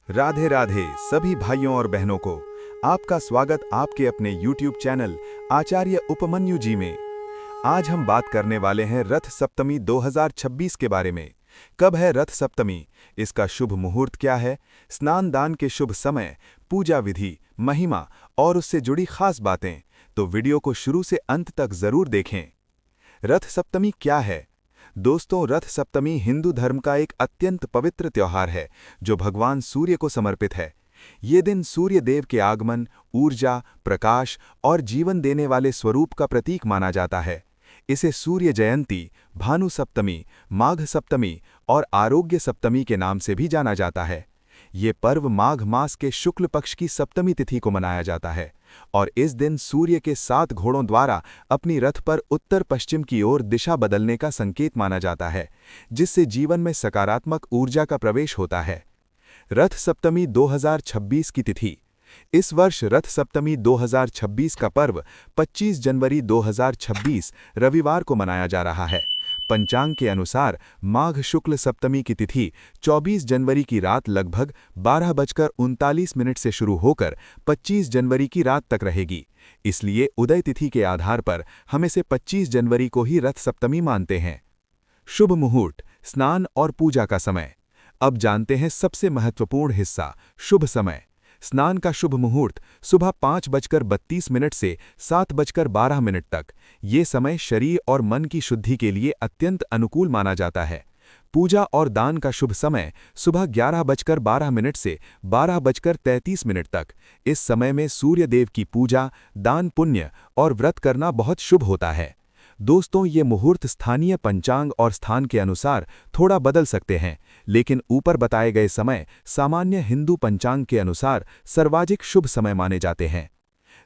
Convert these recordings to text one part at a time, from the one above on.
राधे राधे सभी भाइयों और बहनों को आपका स्वागत आपके अपने YouTube चैनल आचार्य उपमन्यु जी में। आज हम बात करने वाले हैं रथ सप्तमी 2026 के बारे में। कब है रथ सप्तमी, इसका शुभ मुहूर्त क्या है, स्नान दान के शुभ समय, पूजा विधि, महिमा और उससे जुड़ी खास बातें, तो वीडियो को शुरू से अंत तक जरूर देखें। रथ सप्तमी क्या है? दोस्तों, रथ सप्तमी हिंदू धर्म का एक अत्यंत पवित्र त्योहार है जो भगवान सूर्य को समर्पित है। ये दिन सूर्य देव के आगमन, ऊर्जा, प्रकाश और जीवन देने वाले स्वरूप का प्रतीक माना जाता है। इसे सूर्य जयंती, भानु सप्तमी, माघ सप्तमी और आरोग्य सप्तमी के नाम से भी जाना जाता है। ये पर्व माघ मास के शुक्ल पक्ष की सप्तमी तिथि को मनाया जाता है और इस दिन सूर्य के 7 घोड़ों द्वारा अपनी रथ पर उत्तर पश्चिम की ओर दिशा बदलने का संकेत माना जाता है, जिससे जीवन में सकारात्मक ऊर्जा का प्रवेश होता है। रथ सप्तमी 2026 की तिथि। इस वर्ष रथ सप्तमी 2026 का पर्व 25 जनवरी 2026 रविवार को मनाया जा रहा है। पंचांग के अनुसार माघ शुक्ल सप्तमी की तिथि 24 जनवरी की रात लगभग 12:39 से शुरू होकर 25 जनवरी की रात तक रहेगी। इसलिए उदय तिथि के आधार पर हम इसे 25 जनवरी को ही रथ सप्तमी मानते हैं। शुभ मुहूर्त, स्नान और पूजा का समय। अब जानते हैं सबसे महत्वपूर्ण हिस्सा, शुभ समय। स्नान का शुभ मुहूर्त सुबह 5:32 से 7:12 तक। ये समय शरीर और मन की शुद्धि के लिए अत्यंत अनुकूल माना जाता है। पूजा और दान का शुभ समय सुबह 11:12 से 12:33 तक। इस समय में सूर्य देव की पूजा, दान पुण्य और व्रत करना बहुत शुभ होता है। दोस्तों, ये मुहूर्त स्थानीय पंचांग और स्थान के अनुसार थोड़ा बदल सकते हैं, लेकिन ऊपर बताए गए समय सामान्य हिंदू पंचांग के अनुसार सर्वाधिक शुभ समय माने जाते हैं।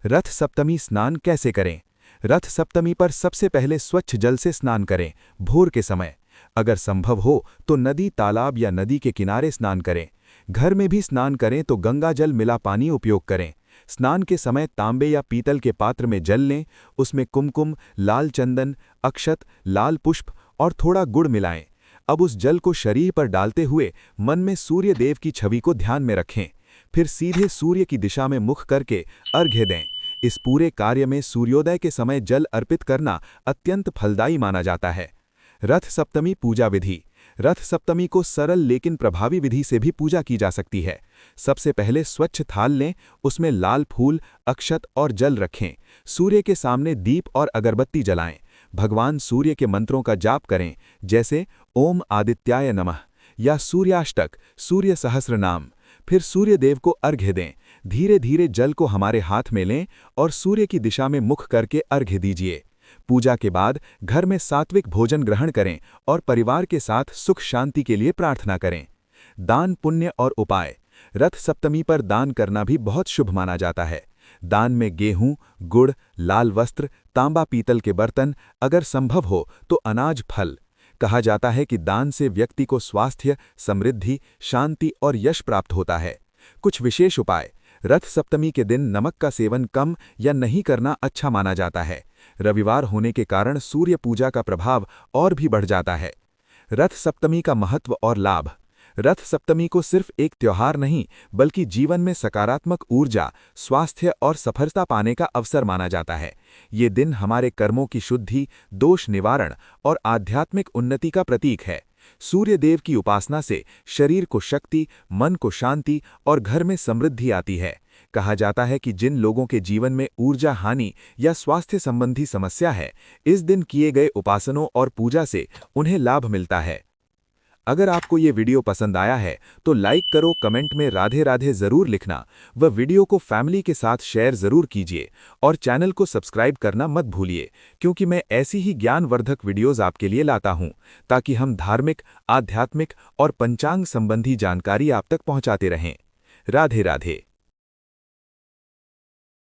रथ सप्तमी स्नान कैसे करें? रथ सप्तमी पर सबसे पहले स्वच्छ जल से स्नान करें, भोर के समय। अगर संभव हो तो नदी, तालाब या नदी के किनारे स्नान करें। घर में भी स्नान करें तो गंगा जल मिला पानी उपयोग करें। स्नान के समय तांबे या पीतल के पात्र में जल लें, उसमें कुमकुम, लाल चंदन, अक्षत, लाल पुष्प और थोड़ा गुड़ मिलाएं। अब उस जल को शरीर पर डालते हुए मन में सूर्य देव की छवि को ध्यान में रखें। फिर सीधे सूर्य की दिशा में मुख करके अर्घ्य दें। इस पूरे कार्य में सूर्योदय के समय जल अर्पित करना अत्यंत फलदायी माना जाता है। रथ सप्तमी पूजा विधि। रथ सप्तमी को सरल लेकिन प्रभावी विधि से भी पूजा की जा सकती है। सबसे पहले स्वच्छ थाल लें, उसमें लाल फूल, अक्षत और जल रखें। सूर्य के सामने दीप और अगरबत्ती जलाएं। भगवान सूर्य के मंत्रों का जाप करें, जैसे ओम आदित्याय नमः या सूर्याष्टक, सूर्य सहस्र नाम। फिर सूर्य देव को अर्घ्य दें। धीरे धीरे जल को हमारे हाथ में लें और सूर्य की दिशा में मुख करके अर्घ्य दीजिए। पूजा के बाद घर में सात्विक भोजन ग्रहण करें और परिवार के साथ सुख शांति के लिए प्रार्थना करें। दान पुण्य और उपाय। रथ सप्तमी पर दान करना भी बहुत शुभ माना जाता है। दान में गेहूं, गुड़, लाल वस्त्र, तांबा पीतल के बर्तन, अगर संभव हो तो अनाज, फल। कहा जाता है कि दान से व्यक्ति को स्वास्थ्य, समृद्धि, शांति और यश प्राप्त होता है। कुछ विशेष उपाय। रथ सप्तमी के दिन नमक का सेवन कम या नहीं करना अच्छा माना जाता है। रविवार होने के कारण सूर्य पूजा का प्रभाव और भी बढ़ जाता है। रथ सप्तमी का महत्व और लाभ। रथ सप्तमी को सिर्फ एक त्योहार नहीं, बल्कि जीवन में सकारात्मक ऊर्जा, स्वास्थ्य और सफलता पाने का अवसर माना जाता है। ये दिन हमारे कर्मों की शुद्धि, दोष निवारण और आध्यात्मिक उन्नति का प्रतीक है। सूर्य देव की उपासना से शरीर को शक्ति, मन को शांति और घर में समृद्धि आती है। कहा जाता है कि जिन लोगों के जीवन में ऊर्जा हानि या स्वास्थ्य संबंधी समस्या है, इस दिन किए गए उपासनों और पूजा से उन्हें लाभ मिलता है। अगर आपको ये वीडियो पसंद आया है तो लाइक करो, कमेंट में राधे राधे जरूर लिखना व वीडियो को फैमिली के साथ शेयर जरूर कीजिए और चैनल को सब्सक्राइब करना मत भूलिए, क्योंकि मैं ऐसी ही ज्ञानवर्धक वीडियोज़ आपके लिए लाता हूं ताकि हम धार्मिक, आध्यात्मिक और पंचांग संबंधी जानकारी आप तक पहुंचाते रहें। राधे राधे।